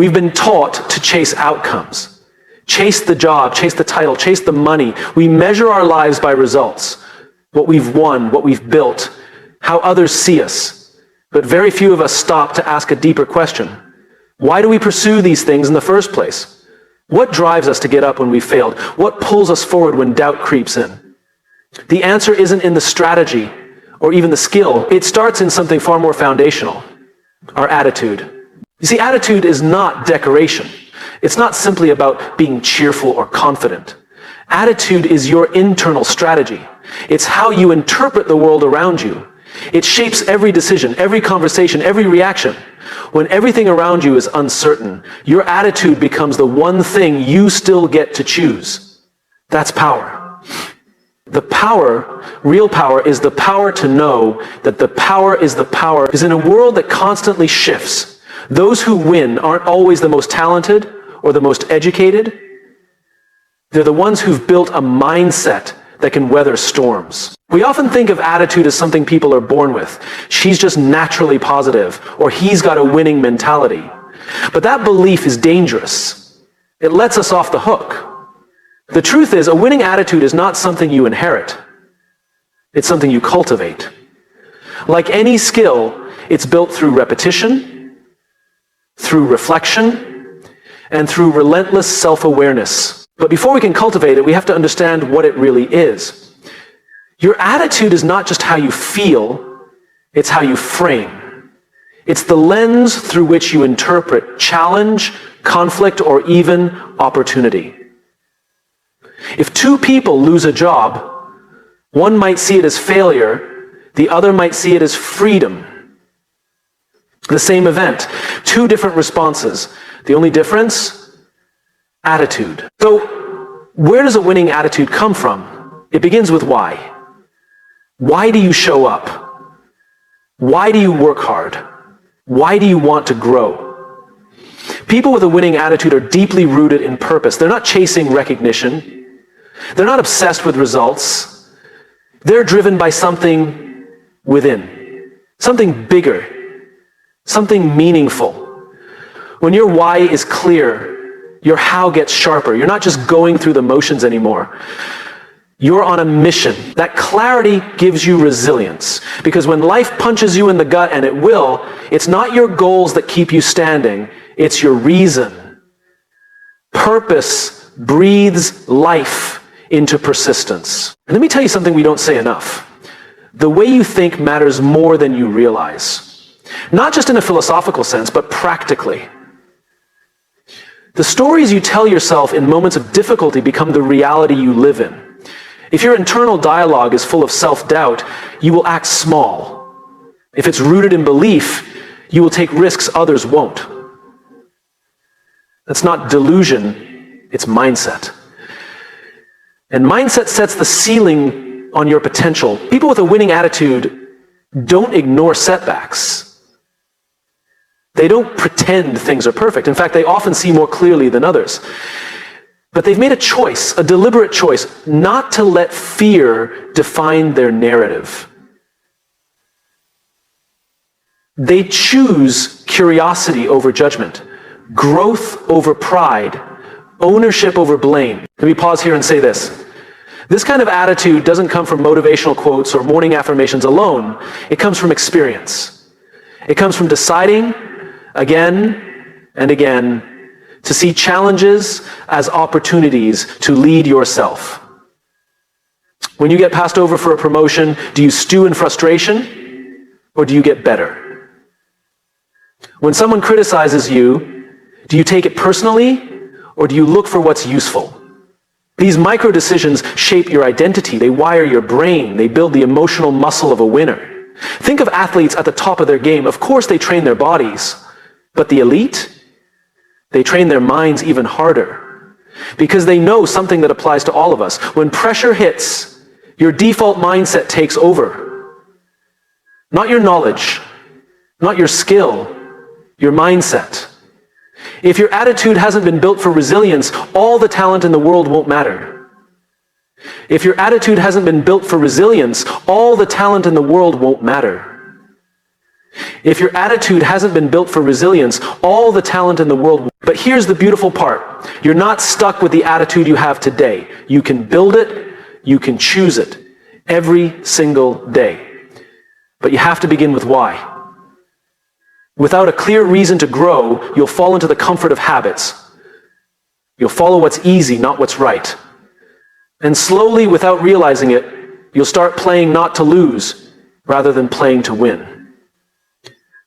We've been taught to chase outcomes. Chase the job, chase the title, chase the money. We measure our lives by results. What we've won, what we've built, how others see us. But very few of us stop to ask a deeper question. Why do we pursue these things in the first place? What drives us to get up when we've failed? What pulls us forward when doubt creeps in? The answer isn't in the strategy or even the skill. It starts in something far more foundational, our attitude. You see, attitude is not decoration. It's not simply about being cheerful or confident. Attitude is your internal strategy. It's how you interpret the world around you. It shapes every decision, every conversation, every reaction. When everything around you is uncertain, your attitude becomes the one thing you still get to choose. That's power. The power, real power, is the power to know that the power is in a world that constantly shifts. Those who win aren't always the most talented or the most educated. They're the ones who've built a mindset that can weather storms. We often think of attitude as something people are born with. She's just naturally positive, or he's got a winning mentality. But that belief is dangerous. It lets us off the hook. The truth is, a winning attitude is not something you inherit. It's something you cultivate. Like any skill, it's built through repetition, through reflection, and through relentless self-awareness. But before we can cultivate it, we have to understand what it really is. Your attitude is not just how you feel, it's how you frame. It's the lens through which you interpret challenge, conflict, or even opportunity. If two people lose a job, one might see it as failure, the other might see it as freedom. The same event, two different responses. The only difference? Attitude. So, where does a winning attitude come from? It begins with why. Why do you show up? Why do you work hard? Why do you want to grow? People with a winning attitude are deeply rooted in purpose. They're not chasing recognition. They're not obsessed with results. They're driven by something within, something bigger, something meaningful. When your why is clear, your how gets sharper. You're not just going through the motions anymore. You're on a mission. That clarity gives you resilience. Because when life punches you in the gut, and it will, it's not your goals that keep you standing, it's your reason. Purpose breathes life into persistence. And let me tell you something we don't say enough. The way you think matters more than you realize. Not just in a philosophical sense, but practically. The stories you tell yourself in moments of difficulty become the reality you live in. If your internal dialogue is full of self-doubt, you will act small. If it's rooted in belief, you will take risks others won't. That's not delusion, it's mindset. And mindset sets the ceiling on your potential. People with a winning attitude don't ignore setbacks. They don't pretend things are perfect. In fact, they often see more clearly than others. But they've made a choice, a deliberate choice, not to let fear define their narrative. They choose curiosity over judgment, growth over pride, ownership over blame. Let me pause here and say this. This kind of attitude doesn't come from motivational quotes or morning affirmations alone. It comes from experience. It comes from deciding again and again to see challenges as opportunities to lead yourself. When you get passed over for a promotion, do you stew in frustration or do you get better? When someone criticizes you, do you take it personally or do you look for what's useful? These micro decisions shape your identity. They wire your brain. They build the emotional muscle of a winner. Think of athletes at the top of their game. Of course they train their bodies, but the elite, they train their minds even harder because they know something that applies to all of us. When pressure hits, your default mindset takes over. Not your knowledge, not your skill, your mindset. If your attitude hasn't been built for resilience, all the talent in the world won't matter. If your attitude hasn't been built for resilience, all the talent in the world won't matter. If your attitude hasn't been built for resilience, all the talent in the world. But here's the beautiful part. You're not stuck with the attitude you have today. You can build it, you can choose it every single day. But you have to begin with why. Without a clear reason to grow, you'll fall into the comfort of habits. You'll follow what's easy, not what's right. And slowly, without realizing it, you'll start playing not to lose, rather than playing to win.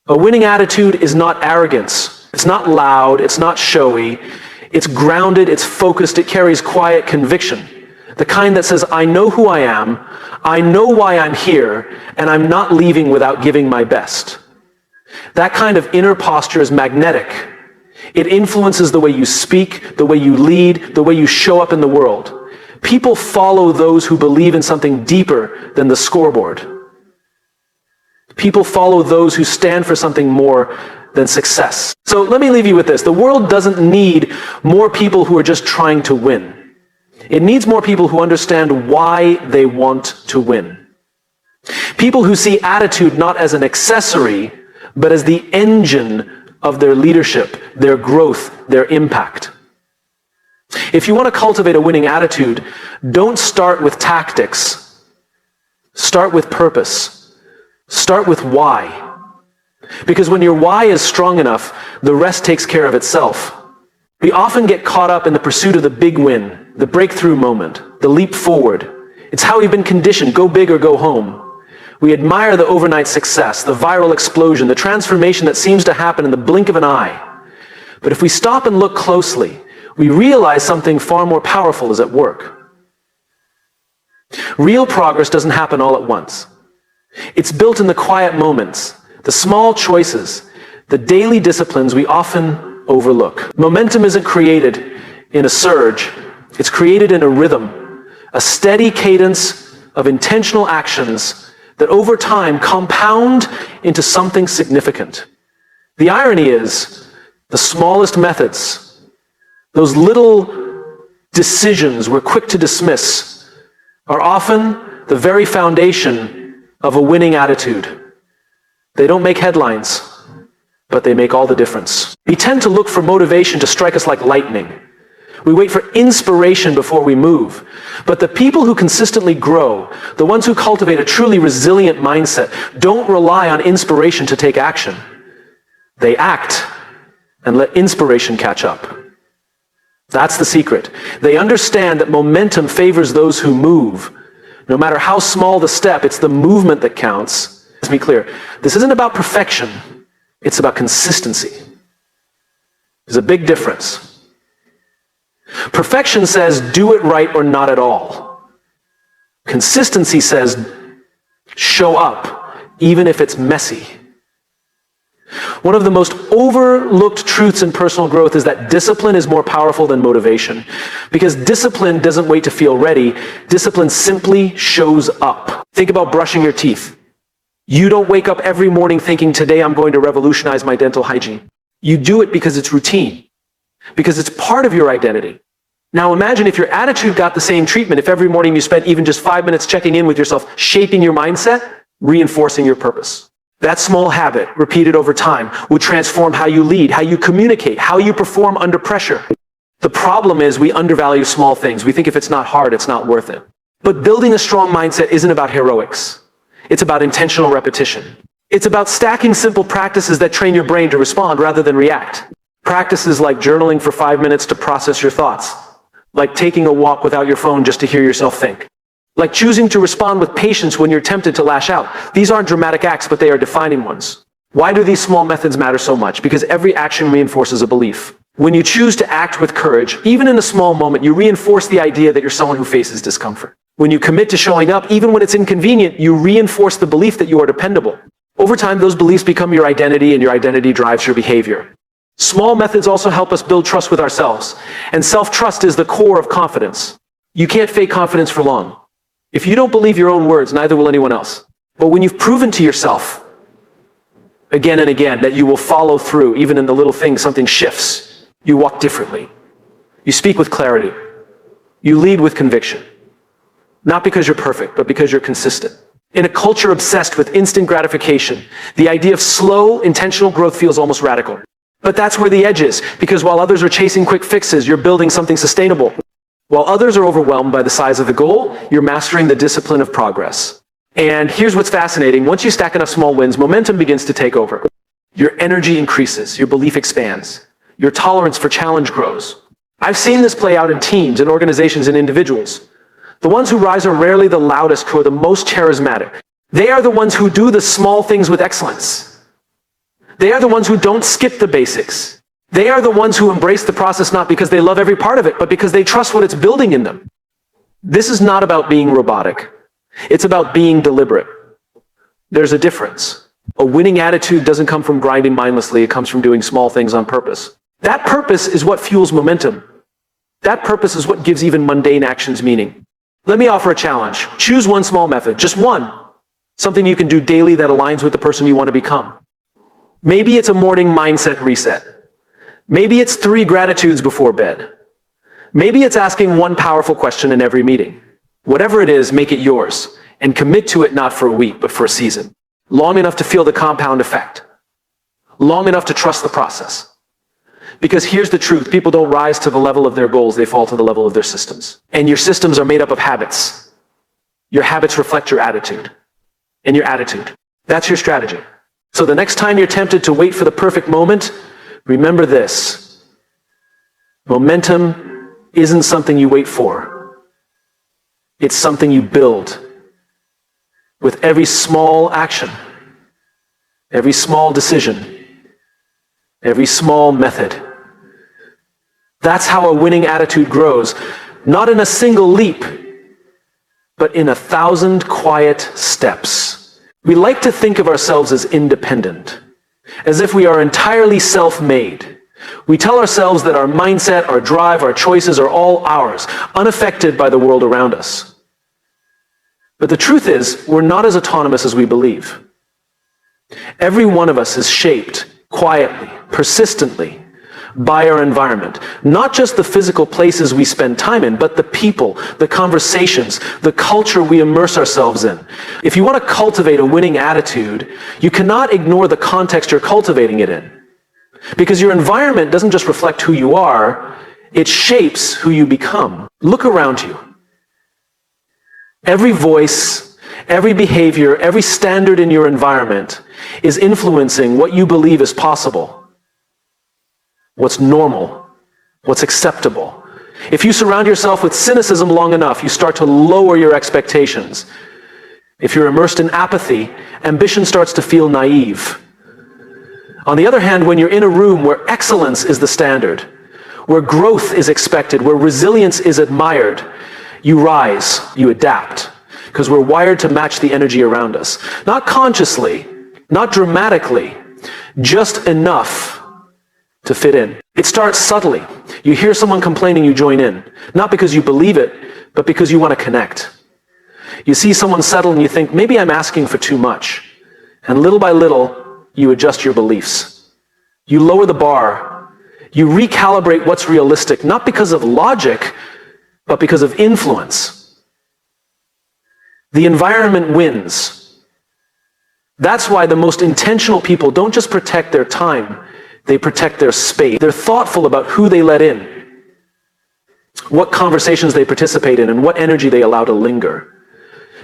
A winning attitude is not arrogance. It's not loud, it's not showy. It's grounded, it's focused, it carries quiet conviction. The kind that says, I know who I am, I know why I'm here, and I'm not leaving without giving my best. That kind of inner posture is magnetic. It influences the way you speak, the way you lead, the way you show up in the world. People follow those who believe in something deeper than the scoreboard. People follow those who stand for something more than success. So let me leave you with this. The world doesn't need more people who are just trying to win. It needs more people who understand why they want to win. People who see attitude not as an accessory, but as the engine of their leadership, their growth, their impact. If you want to cultivate a winning attitude, don't start with tactics. Start with purpose. Start with why. Because when your why is strong enough, the rest takes care of itself. We often get caught up in the pursuit of the big win, the breakthrough moment, the leap forward. It's how we've been conditioned, go big or go home. We admire the overnight success, the viral explosion, the transformation that seems to happen in the blink of an eye. But if we stop and look closely, we realize something far more powerful is at work. Real progress doesn't happen all at once. It's built in the quiet moments, the small choices, the daily disciplines we often overlook. Momentum isn't created in a surge. It's created in a rhythm, a steady cadence of intentional actions that over time compound into something significant. The irony is, the smallest methods, those little decisions we're quick to dismiss, are often the very foundation of a winning attitude. They don't make headlines, but they make all the difference. We tend to look for motivation to strike us like lightning. We wait for inspiration before we move. But the people who consistently grow, the ones who cultivate a truly resilient mindset, don't rely on inspiration to take action. They act and let inspiration catch up. That's the secret. They understand that momentum favors those who move. No matter how small the step, it's the movement that counts. Let's be clear. This isn't about perfection. It's about consistency. There's a big difference. Perfection says, do it right or not at all. Consistency says, show up, even if it's messy. One of the most overlooked truths in personal growth is that discipline is more powerful than motivation. Because discipline doesn't wait to feel ready. Discipline simply shows up. Think about brushing your teeth. You don't wake up every morning thinking, today I'm going to revolutionize my dental hygiene. You do it because it's routine. Because it's part of your identity. Now imagine if your attitude got the same treatment if every morning you spent even just 5 minutes checking in with yourself, shaping your mindset, reinforcing your purpose. That small habit, repeated over time, would transform how you lead, how you communicate, how you perform under pressure. The problem is we undervalue small things. We think if it's not hard, it's not worth it. But building a strong mindset isn't about heroics. It's about intentional repetition. It's about stacking simple practices that train your brain to respond rather than react. Practices like journaling for 5 minutes to process your thoughts. Like taking a walk without your phone just to hear yourself think. Like choosing to respond with patience when you're tempted to lash out. These aren't dramatic acts, but they are defining ones. Why do these small methods matter so much? Because every action reinforces a belief. When you choose to act with courage, even in a small moment, you reinforce the idea that you're someone who faces discomfort. When you commit to showing up, even when it's inconvenient, you reinforce the belief that you are dependable. Over time, those beliefs become your identity, and your identity drives your behavior. Small methods also help us build trust with ourselves. And self-trust is the core of confidence. You can't fake confidence for long. If you don't believe your own words, neither will anyone else. But when you've proven to yourself, again and again, that you will follow through, even in the little things, something shifts. You walk differently. You speak with clarity. You lead with conviction. Not because you're perfect, but because you're consistent. In a culture obsessed with instant gratification, the idea of slow, intentional growth feels almost radical. But that's where the edge is, because while others are chasing quick fixes, you're building something sustainable. While others are overwhelmed by the size of the goal, you're mastering the discipline of progress. And here's what's fascinating. Once you stack enough small wins, momentum begins to take over. Your energy increases, your belief expands, your tolerance for challenge grows. I've seen this play out in teams, in organizations, and individuals. The ones who rise are rarely the loudest, who are the most charismatic. They are the ones who do the small things with excellence. They are the ones who don't skip the basics. They are the ones who embrace the process not because they love every part of it, but because they trust what it's building in them. This is not about being robotic. It's about being deliberate. There's a difference. A winning attitude doesn't come from grinding mindlessly. It comes from doing small things on purpose. That purpose is what fuels momentum. That purpose is what gives even mundane actions meaning. Let me offer a challenge. Choose one small method, just one. Something you can do daily that aligns with the person you want to become. Maybe it's a morning mindset reset. Maybe it's 3 gratitudes before bed. Maybe it's asking one powerful question in every meeting. Whatever it is, make it yours and commit to it not for a week, but for a season. Long enough to feel the compound effect. Long enough to trust the process. Because here's the truth, people don't rise to the level of their goals, they fall to the level of their systems. And your systems are made up of habits. Your habits reflect your attitude. And your attitude. That's your strategy. So the next time you're tempted to wait for the perfect moment, remember this. Momentum isn't something you wait for. It's something you build with every small action, every small decision, every small method. That's how a winning attitude grows, not in a single leap, but in 1,000 quiet steps. We like to think of ourselves as independent, as if we are entirely self-made. We tell ourselves that our mindset, our drive, our choices are all ours, unaffected by the world around us. But the truth is, we're not as autonomous as we believe. Every one of us is shaped quietly, persistently, by our environment. Not just the physical places we spend time in, but the people, the conversations, the culture we immerse ourselves in. If you want to cultivate a winning attitude, you cannot ignore the context you're cultivating it in. Because your environment doesn't just reflect who you are, it shapes who you become. Look around you. Every voice, every behavior, every standard in your environment is influencing what you believe is possible. What's normal, what's acceptable. If you surround yourself with cynicism long enough, you start to lower your expectations. If you're immersed in apathy, ambition starts to feel naive. On the other hand, when you're in a room where excellence is the standard, where growth is expected, where resilience is admired, you rise, you adapt, because we're wired to match the energy around us. Not consciously, not dramatically, just enough to fit in. It starts subtly. You hear someone complaining, you join in. Not because you believe it, but because you want to connect. You see someone settle and you think, maybe I'm asking for too much. And little by little, you adjust your beliefs. You lower the bar. You recalibrate what's realistic, not because of logic, but because of influence. The environment wins. That's why the most intentional people don't just protect their time, they protect their space. They're thoughtful about who they let in, what conversations they participate in, and what energy they allow to linger.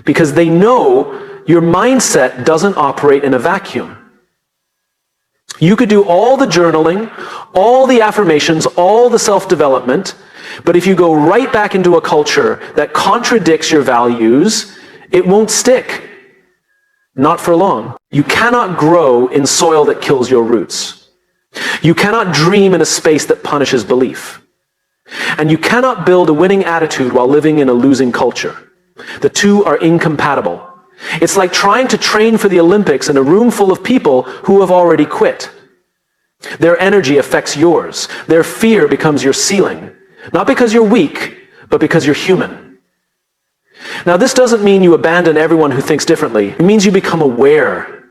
Because they know your mindset doesn't operate in a vacuum. You could do all the journaling, all the affirmations, all the self-development, but if you go right back into a culture that contradicts your values, it won't stick. Not for long. You cannot grow in soil that kills your roots. You cannot dream in a space that punishes belief. And you cannot build a winning attitude while living in a losing culture. The two are incompatible. It's like trying to train for the Olympics in a room full of people who have already quit. Their energy affects yours. Their fear becomes your ceiling. Not because you're weak, but because you're human. Now, this doesn't mean you abandon everyone who thinks differently. It means you become aware.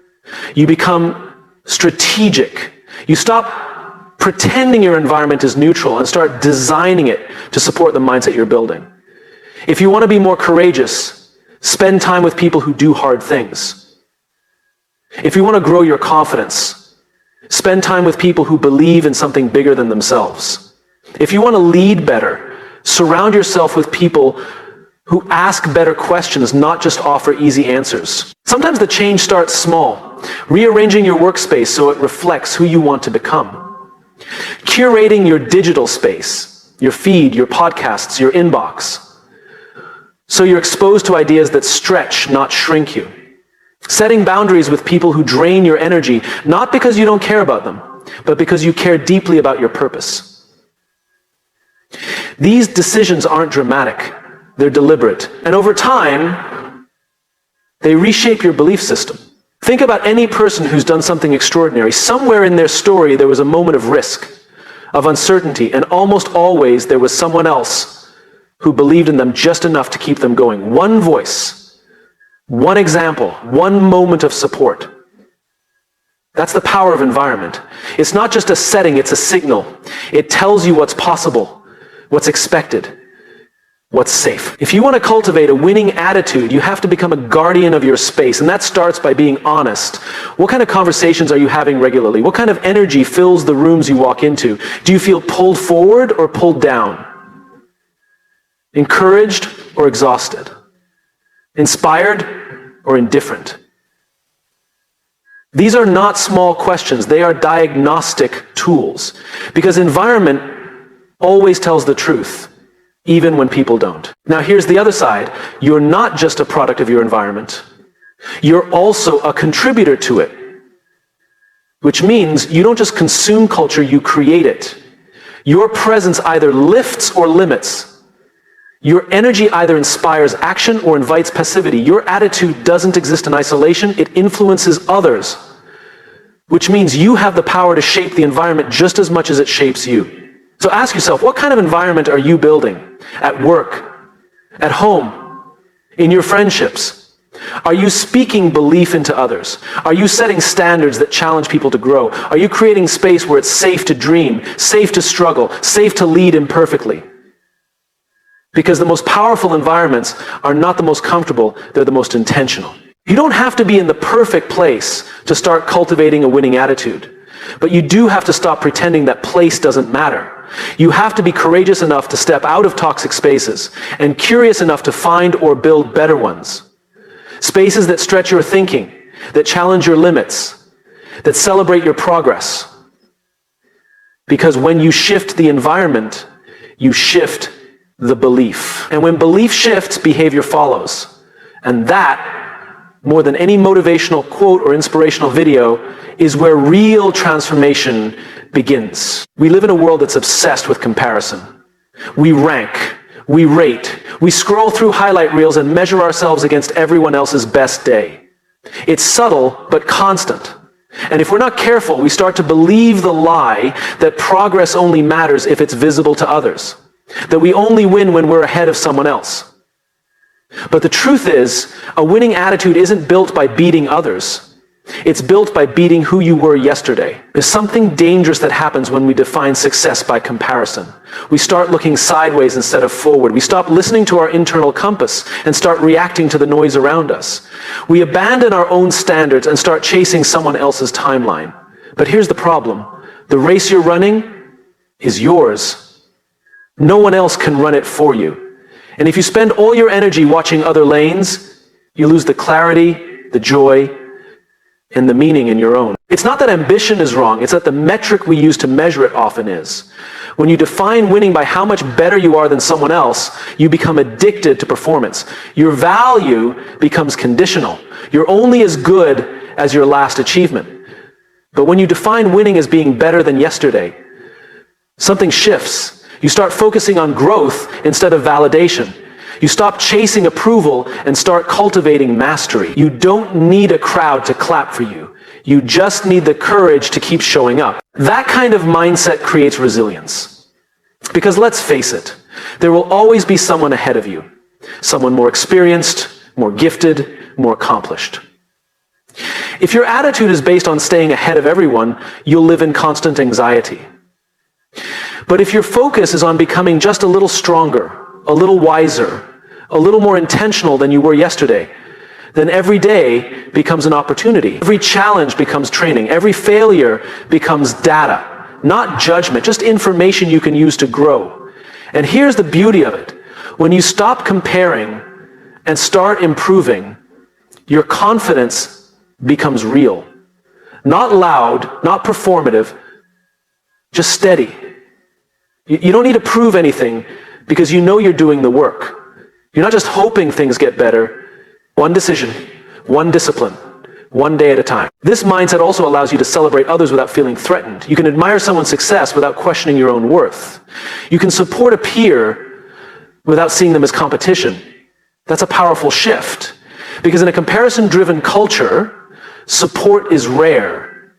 You become strategic. You stop pretending your environment is neutral and start designing it to support the mindset you're building. If you want to be more courageous, Spend time with people who do hard things. If you want to grow your confidence, spend time with people who believe in something bigger than themselves. If you want to lead better, surround yourself with people who ask better questions, not just offer easy answers. Sometimes the change starts small, rearranging your workspace so it reflects who you want to become. Curating your digital space, your feed, your podcasts, your inbox, so you're exposed to ideas that stretch, not shrink you. Setting boundaries with people who drain your energy, not because you don't care about them, but because you care deeply about your purpose. These decisions aren't dramatic, they're deliberate. And over time, they reshape your belief system. Think about any person who's done something extraordinary. Somewhere in their story, there was a moment of risk, of uncertainty, and almost always there was someone else who believed in them just enough to keep them going. One voice, one example, one moment of support. That's the power of environment. It's not just a setting, it's a signal. It tells you what's possible, what's expected, what's safe. If you want to cultivate a winning attitude, you have to become a guardian of your space, and that starts by being honest. What kind of conversations are you having regularly? What kind of energy fills the rooms you walk into? Do you feel pulled forward or pulled down? Encouraged or exhausted? Inspired or indifferent? These are not small questions, they are diagnostic tools. Because environment always tells the truth, even when people don't. Now here's the other side. You're not just a product of your environment. You're also a contributor to it. Which means you don't just consume culture, you create it. Your presence either lifts or limits. Your energy either inspires action or invites passivity. Your attitude doesn't exist in isolation, it influences others. Which means you have the power to shape the environment just as much as it shapes you. So ask yourself, what kind of environment are you building? At work? At home? In your friendships? Are you speaking belief into others? Are you setting standards that challenge people to grow? Are you creating space where it's safe to dream, safe to struggle, safe to lead imperfectly? Because the most powerful environments are not the most comfortable, they're the most intentional. You don't have to be in the perfect place to start cultivating a winning attitude. But you do have to stop pretending that place doesn't matter. You have to be courageous enough to step out of toxic spaces and curious enough to find or build better ones. Spaces that stretch your thinking, that challenge your limits, that celebrate your progress. Because when you shift the environment, you shift the belief. And when belief shifts, behavior follows. And that, more than any motivational quote or inspirational video, is where real transformation begins. We live in a world that's obsessed with comparison. We rank, we rate, we scroll through highlight reels and measure ourselves against everyone else's best day. It's subtle, but constant. And if we're not careful, we start to believe the lie that progress only matters if it's visible to others. That we only win when we're ahead of someone else. But the truth is, a winning attitude isn't built by beating others. It's built by beating who you were yesterday. There's something dangerous that happens when we define success by comparison. We start looking sideways instead of forward. We stop listening to our internal compass and start reacting to the noise around us. We abandon our own standards and start chasing someone else's timeline. But here's the problem. The race you're running is yours. No one else can run it for you. And if you spend all your energy watching other lanes, you lose the clarity, the joy, and the meaning in your own. It's not that ambition is wrong, it's that the metric we use to measure it often is. When you define winning by how much better you are than someone else, you become addicted to performance. Your value becomes conditional. You're only as good as your last achievement. But when you define winning as being better than yesterday, something shifts. You start focusing on growth instead of validation. You stop chasing approval and start cultivating mastery. You don't need a crowd to clap for you. You just need the courage to keep showing up. That kind of mindset creates resilience. Because let's face it, there will always be someone ahead of you. Someone more experienced, more gifted, more accomplished. If your attitude is based on staying ahead of everyone, you'll live in constant anxiety. But if your focus is on becoming just a little stronger, a little wiser, a little more intentional than you were yesterday, then every day becomes an opportunity. Every challenge becomes training. Every failure becomes data, not judgment, just information you can use to grow. And here's the beauty of it. When you stop comparing and start improving, your confidence becomes real. Not loud, not performative, just steady. You don't need to prove anything because you know you're doing the work. You're not just hoping things get better. One decision, one discipline, one day at a time. This mindset also allows you to celebrate others without feeling threatened. You can admire someone's success without questioning your own worth. You can support a peer without seeing them as competition. That's a powerful shift. Because in a comparison-driven culture, support is rare.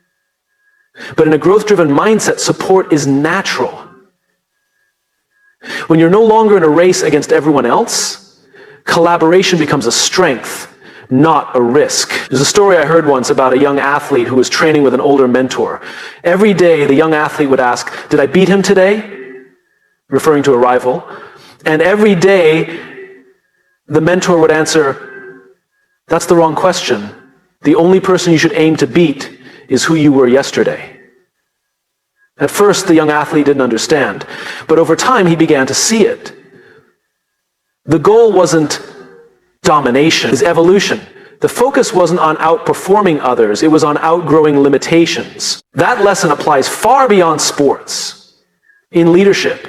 But in a growth-driven mindset, support is natural. When you're no longer in a race against everyone else, collaboration becomes a strength, not a risk. There's a story I heard once about a young athlete who was training with an older mentor. Every day, the young athlete would ask, "Did I beat him today?" Referring to a rival. And every day, the mentor would answer, "That's the wrong question. The only person you should aim to beat is who you were yesterday." At first, the young athlete didn't understand, but over time, he began to see it. The goal wasn't domination, it was evolution. The focus wasn't on outperforming others, it was on outgrowing limitations. That lesson applies far beyond sports. In leadership,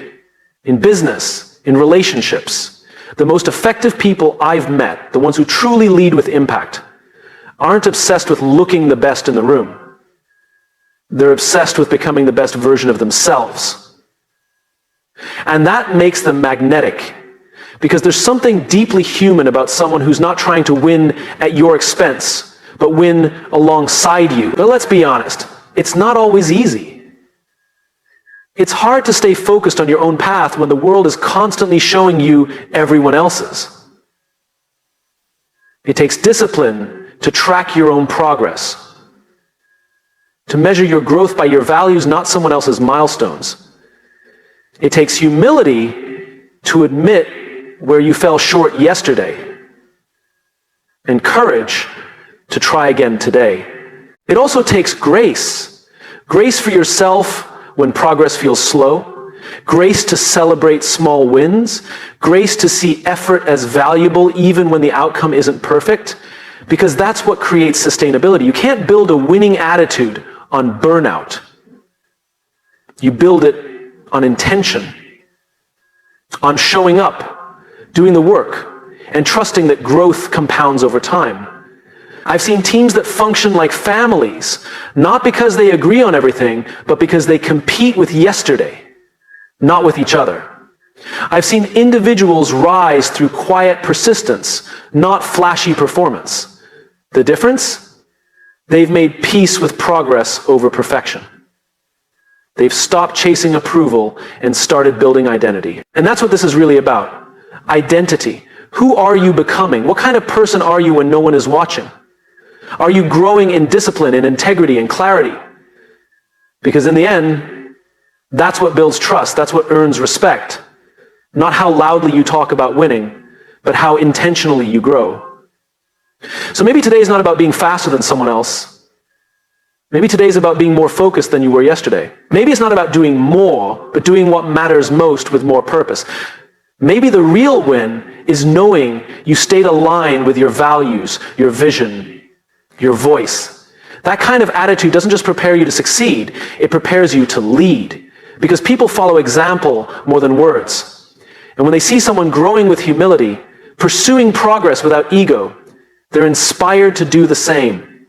in business, in relationships. The most effective people I've met, the ones who truly lead with impact, aren't obsessed with looking the best in the room. They're obsessed with becoming the best version of themselves. And that makes them magnetic. Because there's something deeply human about someone who's not trying to win at your expense, but win alongside you. But let's be honest, it's not always easy. It's hard to stay focused on your own path when the world is constantly showing you everyone else's. It takes discipline to track your own progress, to measure your growth by your values, not someone else's milestones. It takes humility to admit where you fell short yesterday, and courage to try again today. It also takes grace. Grace for yourself when progress feels slow, grace to celebrate small wins, grace to see effort as valuable even when the outcome isn't perfect, because that's what creates sustainability. You can't build a winning attitude on burnout. You build it on intention, on showing up, doing the work, and trusting that growth compounds over time. I've seen teams that function like families, not because they agree on everything, but because they compete with yesterday, not with each other. I've seen individuals rise through quiet persistence, not flashy performance. The difference? They've made peace with progress over perfection. They've stopped chasing approval and started building identity. And that's what this is really about. Identity. Who are you becoming? What kind of person are you when no one is watching? Are you growing in discipline, in integrity, in clarity? Because in the end, that's what builds trust. That's what earns respect. Not how loudly you talk about winning, but how intentionally you grow. So maybe today is not about being faster than someone else. Maybe today is about being more focused than you were yesterday. Maybe it's not about doing more, but doing what matters most with more purpose. Maybe the real win is knowing you stayed aligned with your values, your vision, your voice. That kind of attitude doesn't just prepare you to succeed, it prepares you to lead. Because people follow example more than words. And when they see someone growing with humility, pursuing progress without ego, they're inspired to do the same.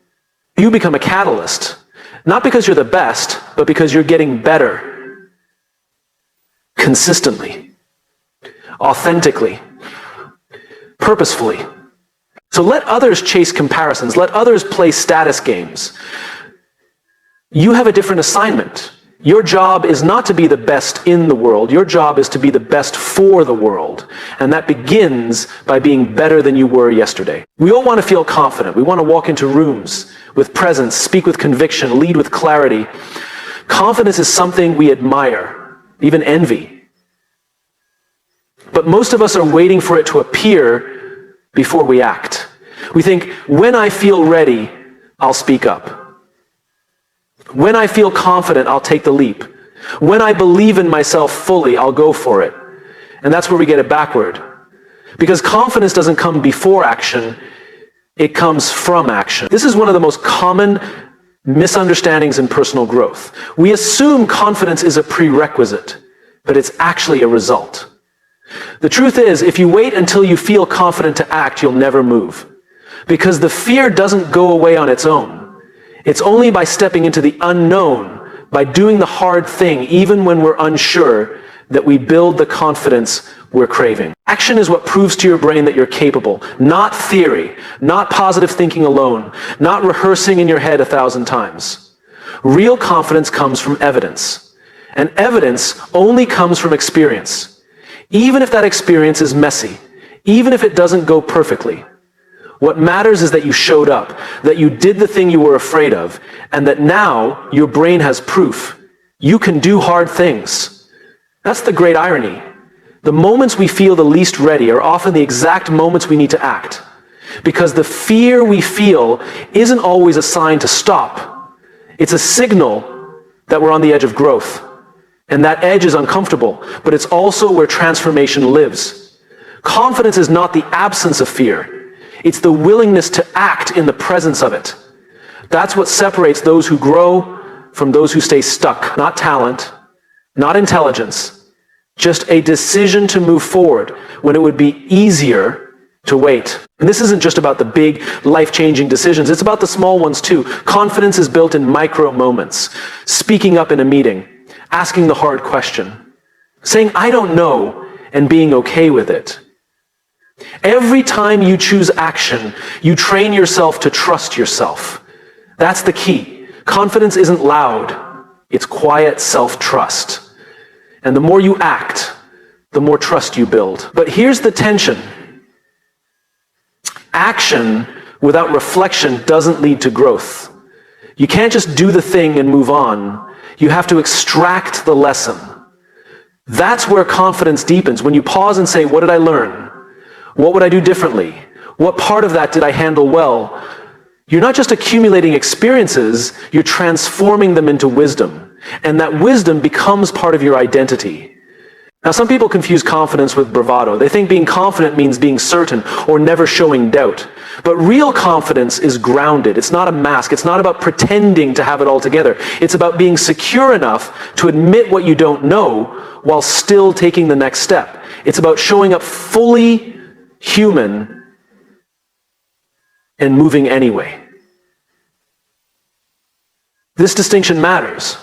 You become a catalyst, not because you're the best, but because you're getting better. Consistently. Authentically, purposefully. So let others chase comparisons. Let others play status games. You have a different assignment. Your job is not to be the best in the world. Your job is to be the best for the world. And that begins by being better than you were yesterday. We all want to feel confident. We want to walk into rooms with presence, speak with conviction, lead with clarity. Confidence is something we admire, even envy. But But most of us are waiting for it to appear before we act. We think, when I feel ready, I'll speak up. When I feel confident, I'll take the leap. When I believe in myself fully, I'll go for it. And that's where we get it backward. Because confidence doesn't come before action, it comes from action. This is one of the most common misunderstandings in personal growth. We assume confidence is a prerequisite, but it's actually a result. The truth is, if you wait until you feel confident to act, you'll never move. Because the fear doesn't go away on its own. It's only by stepping into the unknown, by doing the hard thing, even when we're unsure, that we build the confidence we're craving. Action is what proves to your brain that you're capable, not theory, not positive thinking alone, not rehearsing in your head 1,000 times. Real confidence comes from evidence, and evidence only comes from experience, even if that experience is messy, even if it doesn't go perfectly. What matters is that you showed up, that you did the thing you were afraid of, and that now your brain has proof. You can do hard things. That's the great irony. The moments we feel the least ready are often the exact moments we need to act. Because the fear we feel isn't always a sign to stop. It's a signal that we're on the edge of growth. And that edge is uncomfortable, but it's also where transformation lives. Confidence is not the absence of fear. It's the willingness to act in the presence of it. That's what separates those who grow from those who stay stuck. Not talent, not intelligence, just a decision to move forward when it would be easier to wait. And this isn't just about the big, life-changing decisions. It's about the small ones too. Confidence is built in micro moments. Speaking up in a meeting, asking the hard question, saying, I don't know, and being okay with it. Every time you choose action, you train yourself to trust yourself. That's the key. Confidence isn't loud. It's quiet self-trust. And the more you act, the more trust you build. But here's the tension. Action without reflection doesn't lead to growth. You can't just do the thing and move on. You have to extract the lesson. That's where confidence deepens. When you pause and say, what did I learn? What would I do differently? What part of that did I handle well? You're not just accumulating experiences, you're transforming them into wisdom. And that wisdom becomes part of your identity. Now, some people confuse confidence with bravado. They think being confident means being certain or never showing doubt. But real confidence is grounded. It's not a mask. It's not about pretending to have it all together. It's about being secure enough to admit what you don't know while still taking the next step. It's about showing up fully human and moving anyway. This distinction matters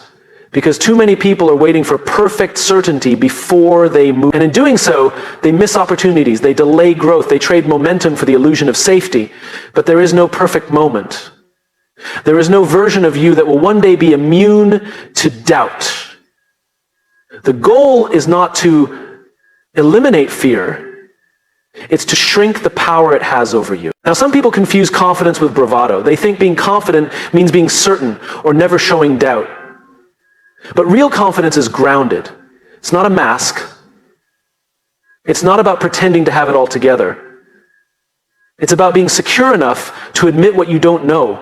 because too many people are waiting for perfect certainty before they move. And in doing so, they miss opportunities, they delay growth, they trade momentum for the illusion of safety. But there is no perfect moment. There is no version of you that will one day be immune to doubt. The goal is not to eliminate fear, it's to shrink the power it has over you. Now, some people confuse confidence with bravado. They think being confident means being certain or never showing doubt. But real confidence is grounded. It's not a mask. It's not about pretending to have it all together. It's about being secure enough to admit what you don't know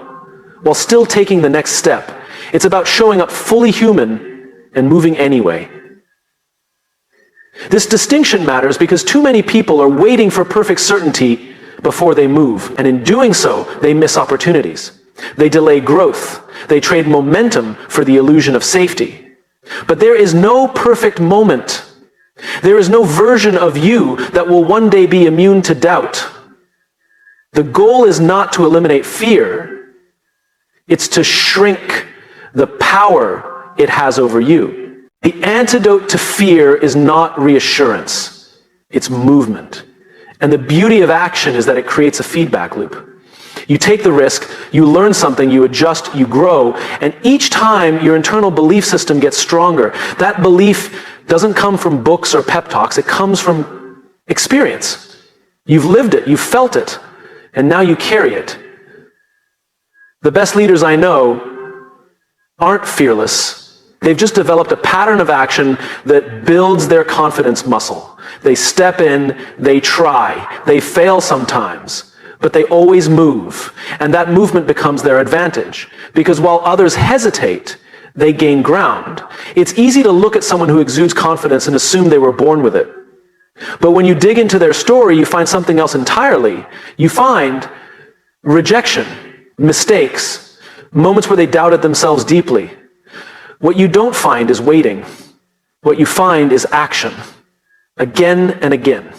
while still taking the next step. It's about showing up fully human and moving anyway. This distinction matters because too many people are waiting for perfect certainty before they move. And in doing so, they miss opportunities. They delay growth. They trade momentum for the illusion of safety. But there is no perfect moment. There is no version of you that will one day be immune to doubt. The goal is not to eliminate fear. It's to shrink the power it has over you. The antidote to fear is not reassurance. It's movement. And the beauty of action is that it creates a feedback loop. You take the risk, you learn something, you adjust, you grow, and each time your internal belief system gets stronger. That belief doesn't come from books or pep talks, it comes from experience. You've lived it, you've felt it, and now you carry it. The best leaders I know aren't fearless, They've just developed a pattern of action that builds their confidence muscle. They step in, they try, they fail sometimes, but they always move. And that movement becomes their advantage. Because while others hesitate, they gain ground. It's easy to look at someone who exudes confidence and assume they were born with it. But when you dig into their story, you find something else entirely. You find rejection, mistakes, moments where they doubted themselves deeply. What you don't find is waiting. What you find is action, again and again,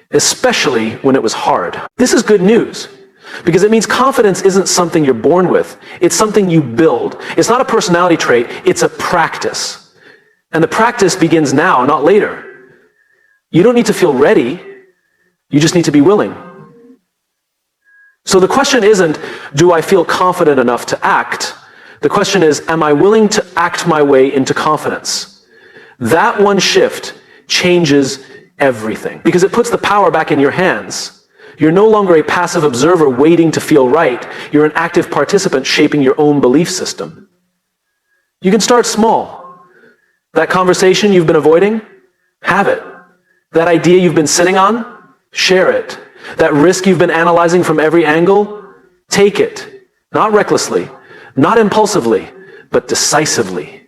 especially when it was hard. This is good news, because it means confidence isn't something you're born with. It's something you build. It's not a personality trait, it's a practice. And the practice begins now, not later. You don't need to feel ready, you just need to be willing. So the question isn't, do I feel confident enough to act? The question is, am I willing to act my way into confidence? That one shift changes everything, because it puts the power back in your hands. You're no longer a passive observer waiting to feel right. You're an active participant shaping your own belief system. You can start small. That conversation you've been avoiding, have it. That idea you've been sitting on, share it. That risk you've been analyzing from every angle, take it. Not recklessly, not impulsively, but decisively,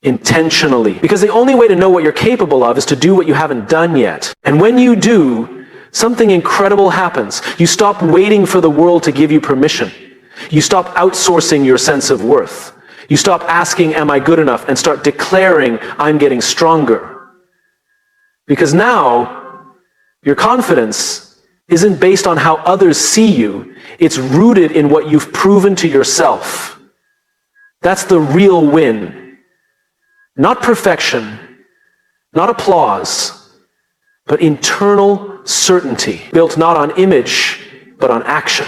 intentionally. Because the only way to know what you're capable of is to do what you haven't done yet. And when you do, something incredible happens. You stop waiting for the world to give you permission. You stop outsourcing your sense of worth. You stop asking, am I good enough? And start declaring, I'm getting stronger. Because now, your confidence isn't based on how others see you. It's rooted in what you've proven to yourself. That's the real win. Not perfection, not applause, but internal certainty, built not on image, but on action.